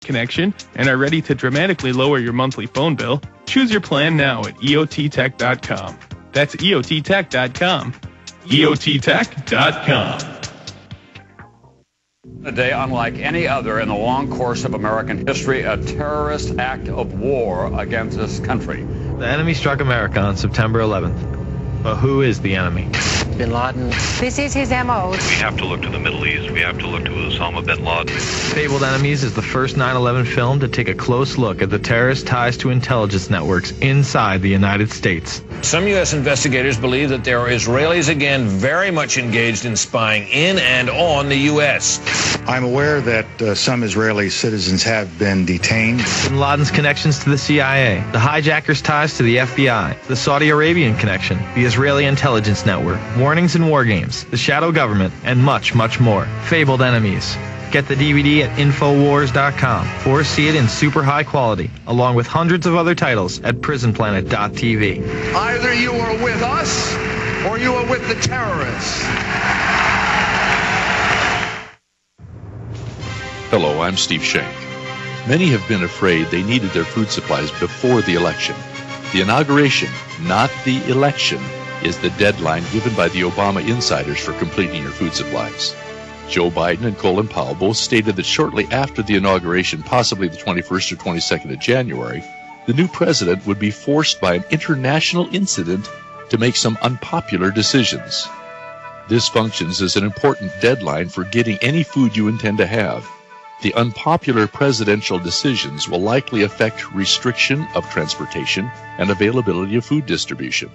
connection and are ready to dramatically lower your monthly phone bill, choose your plan now at eottech.com. That's eottech.com. eottech.com. A day unlike any other in the long course of American history, a terrorist act of war against this country. The enemy struck America on September 11th. But who is the enemy? Bin Laden. This is his MO. We have to look to the Middle East. We have to look to Osama bin Laden. Fabled Enemies is the first 9/11 film to take a close look at the terrorist ties to intelligence networks inside the United States. Some U.S. investigators believe that there are Israelis again very much engaged in spying in and on the U.S. I'm aware that some Israeli citizens have been detained. Bin Laden's connections to the CIA, the hijacker's ties to the FBI, the Saudi Arabian connection, the Israeli intelligence network, warnings and war games, the shadow government, and much, much more. Fabled Enemies. Get the DVD at Infowars.com or see it in super high quality, along with hundreds of other titles at PrisonPlanet.tv. Either you are with us or you are with the terrorists. Hello, I'm Steve Schenck. Many have been afraid they needed their food supplies before the election. The inauguration, not the election, is the deadline given by the Obama insiders for completing your food supplies. Joe Biden and Colin Powell both stated that shortly after the inauguration, possibly the 21st or 22nd of January, the new president would be forced by an international incident to make some unpopular decisions. This functions as an important deadline for getting any food you intend to have. The unpopular presidential decisions will likely affect restriction of transportation and availability of food distribution.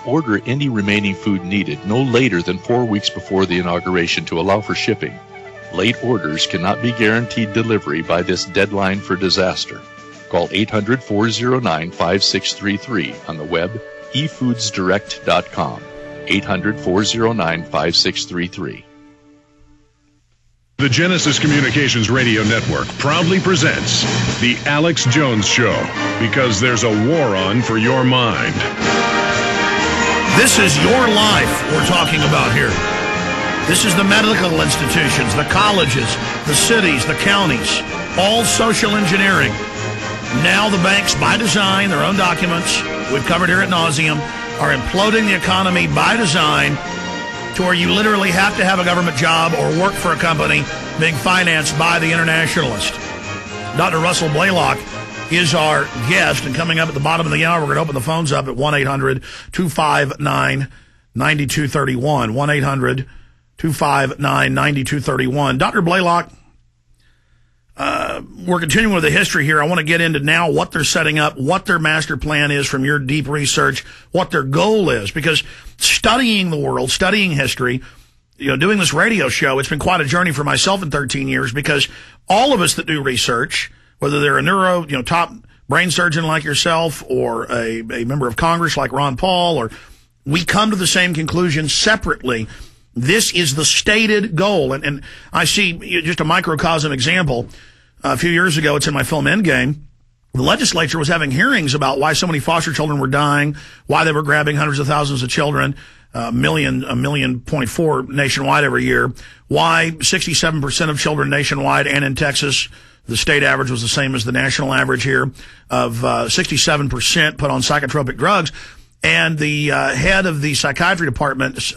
Order any remaining food needed no later than 4 weeks before the inauguration to allow for shipping. Late orders cannot be guaranteed delivery by this deadline for disaster. Call 800-409-5633 on the web, efoodsdirect.com. 800-409-5633. The Genesis Communications Radio Network proudly presents The Alex Jones Show, because there's a war on for your mind. This is your life we're talking about here. This is the medical institutions, the colleges, the cities, the counties, all social engineering. Now the banks, by design, their own documents, we've covered here at nauseum, are imploding the economy by design to where you literally have to have a government job or work for a company being financed by the internationalist. Dr. Russell Blaylock is our guest, and coming up at the bottom of the hour, we're going to open the phones up at 1-800-259-9231. 1-800-259-9231. Dr. Blaylock, we're continuing with the history here. I want to get into now what they're setting up, what their master plan is from your deep research, what their goal is, because studying the world, studying history, doing this radio show, it's been quite a journey for myself in 13 years, because all of us that do research, whether they're a top brain surgeon like yourself or a member of Congress like Ron Paul, or we come to the same conclusion separately. This is the stated goal. And I see just a microcosm example. A few years ago, it's in my film Endgame, the legislature was having hearings about why so many foster children were dying, why they were grabbing hundreds of thousands of children, a million point four nationwide every year, why 67% of children nationwide and in Texas, the state average was the same as the national average here, of 67% put on psychotropic drugs. And the head of the psychiatry department,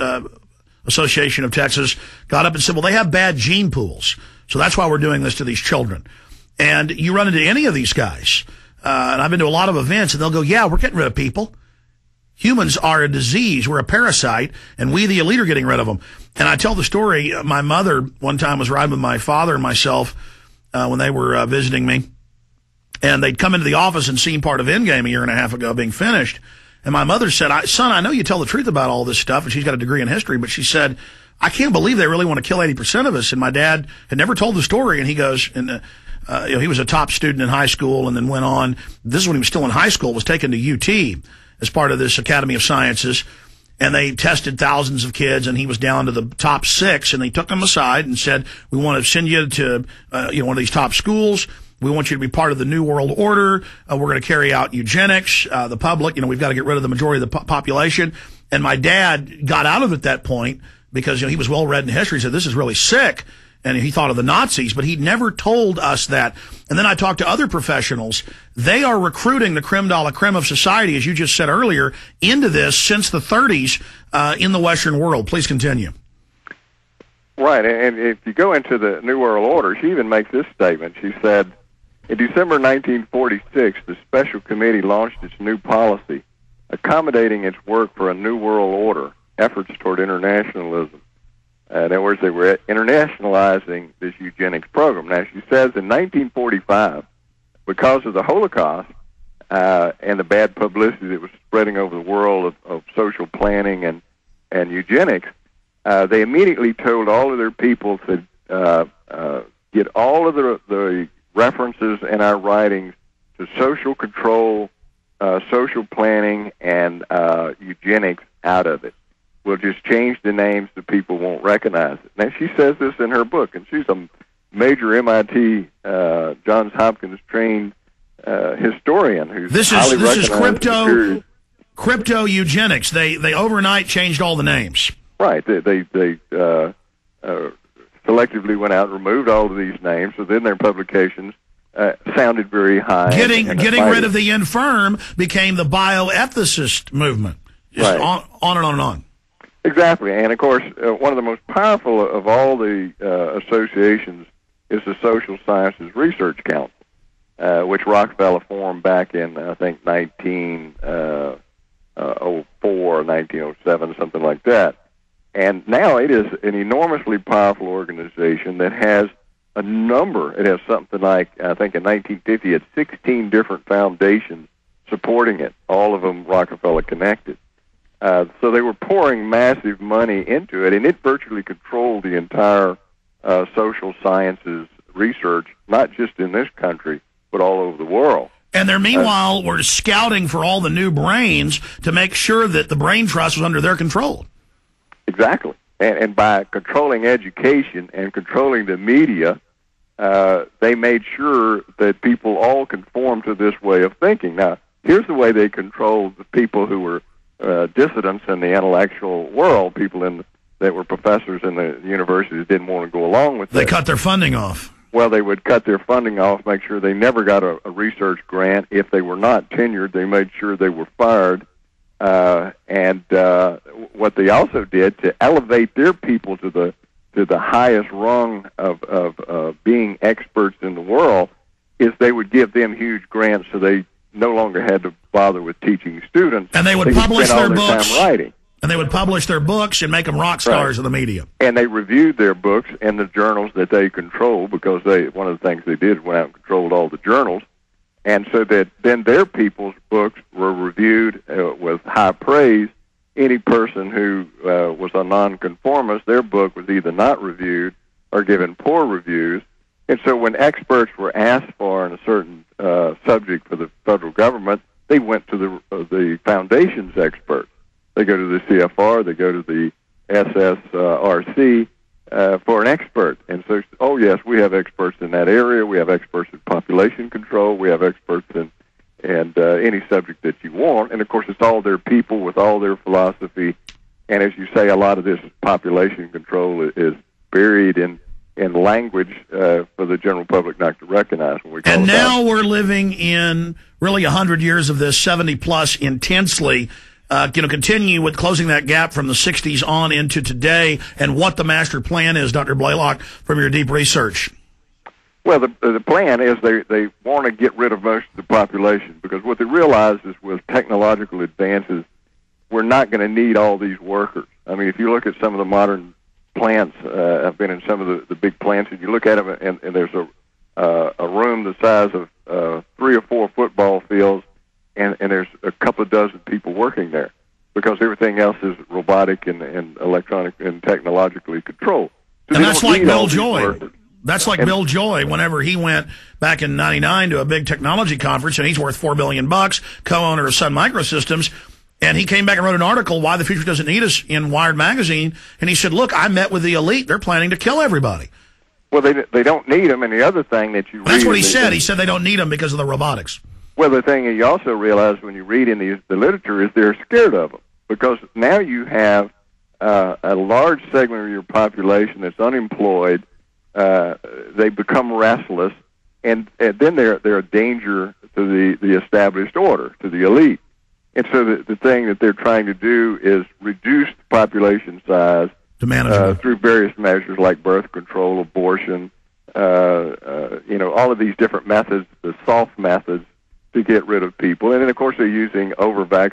Association of Texas, got up and said, well, they have bad gene pools, so that's why we're doing this to these children. And you run into any of these guys, and I've been to a lot of events, and they'll go, yeah, we're getting rid of people. Humans are a disease. We're a parasite, and we, the elite, are getting rid of them. And I tell the story, my mother one time was riding with my father and myself when they were visiting me, and they'd come into the office and seen part of Endgame a year and a half ago being finished. And my mother said, son, I know you tell the truth about all this stuff, and she's got a degree in history, but she said, I can't believe they really want to kill 80% of us. And my dad had never told the story, and he goes, he was a top student in high school and then went on. This is when he was still in high school, was taken to UT as part of this Academy of Sciences, and they tested thousands of kids, and he was down to the top 6, and they took him aside and said, we want to send you to one of these top schools. We want you to be part of the New World Order. We're going to carry out eugenics. The public, we've got to get rid of the majority of the population. And my dad got out of it at that point because, he was well read in history. He said, this is really sick. and he thought of the Nazis, but he never told us that. And then I talked to other professionals. They are recruiting the creme de la creme of society, as you just said earlier, into this since the 30s in the Western world. Please continue. Right, and if you go into the New World Order, she even makes this statement. She said, in December 1946, the Special Committee launched its new policy, accommodating its work for a New World Order, efforts toward internationalism. In other words, they were internationalizing this eugenics program. Now, she says in 1945, because of the Holocaust and the bad publicity that was spreading over the world of social planning and eugenics, they immediately told all of their people to get all of the references in our writings to social control, social planning, and eugenics out of it. We'll just change the names so people won't recognize it. Now, she says this in her book, and she's a major MIT, Johns Hopkins trained historian who's this is crypto eugenics. They overnight changed all the names. Right. They selectively went out and removed all of these names, so then their publications sounded very high. Getting rid of the infirm became the bioethicist movement. Just right. On and on and on. Exactly. And, of course, one of the most powerful of all the associations is the Social Sciences Research Council, which Rockefeller formed back in, I think, 1904 or 1907, something like that. And now it is an enormously powerful organization that has a number. It has something like, I think in 1950, it had 16 different foundations supporting it, all of them Rockefeller connected. So they were pouring massive money into it, and it virtually controlled the entire social sciences research, not just in this country, but all over the world. And they're meanwhile were scouting for all the new brains to make sure that the brain trust was under their control. Exactly. And by controlling education and controlling the media, they made sure that people all conformed to this way of thinking. Now, here's the way they controlled the people who were dissidents in the intellectual world, people that were professors in the universities didn't want to go along with They cut their funding off. Well, they would cut their funding off, make sure they never got a research grant. If they were not tenured, they made sure they were fired. And what they also did to elevate their people to the highest rung of being experts in the world is they would give them huge grants so they no longer had to bother with teaching students. And they would publish their books. Time writing. And they would publish their books and make them rock stars of the media. And they reviewed their books in the journals that they controlled, because one of the things they did went out and controlled all the journals. And so that then their people's books were reviewed with high praise. Any person who was a nonconformist, their book was either not reviewed or given poor reviews. And so when experts were asked for in a certain subject for the federal government, they went to the foundation's experts. They go to the CFR, they go to the SSRC for an expert. And so, oh, yes, we have experts in that area. We have experts in population control. We have experts in any subject that you want. And, of course, it's all their people with all their philosophy. And as you say, a lot of this population control is buried in language for the general public not to recognize. And now we're living in really 100 years of this, 70-plus intensely. Continue with closing that gap from the 60s on into today and what the master plan is, Dr. Blaylock, from your deep research. Well, the plan is they want to get rid of most of the population, because what they realize is with technological advances, we're not going to need all these workers. I mean, if you look at some of the modern plants, I've been in some of the big plants, and you look at them, and there's a room the size of 3 or 4 football fields, and there's a couple of dozen people working there, because everything else is robotic and electronic and technologically controlled. So and that's like Bill Joy. That's like Bill Joy whenever he went back in '99 to a big technology conference, and he's worth $4 billion, co-owner of Sun Microsystems. And he came back and wrote an article, Why the Future Doesn't Need Us, in Wired Magazine. And he said, look, I met with the elite. They're planning to kill everybody. Well, they don't need them. And the other thing that you read... That's what he said. He said they don't need them because of the robotics. Well, the thing you also realize when you read in the literature is they're scared of them, because now you have a large segment of your population that's unemployed, they become restless, and then they're a danger to the established order, to the elite. And so the thing that they're trying to do is reduce the population size through various measures like birth control, abortion, all of these different methods, the soft methods to get rid of people. And then, of course, they're using over-vaccinated